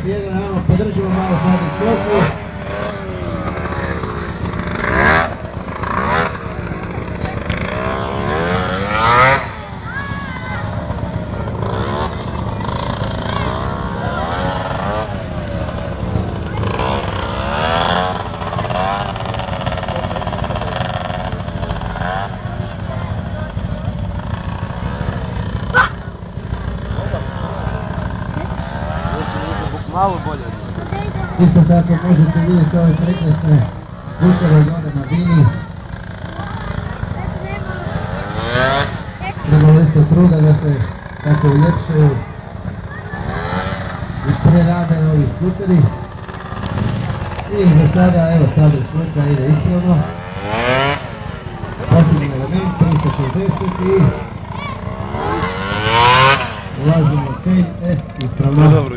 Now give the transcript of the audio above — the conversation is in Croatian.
slijede, naravno podržimo malo zadnji skoku. Malo bolje. Isto tako možete vidjeti ove prekrasne skutere gore na bini. Trebalo isto truda da se tako uljepšaju i prerade ovi skuteri. I za sada, evo sada švrka ide ispravno. Posljednji element, 360 i ulazimo u kejl, ispravno.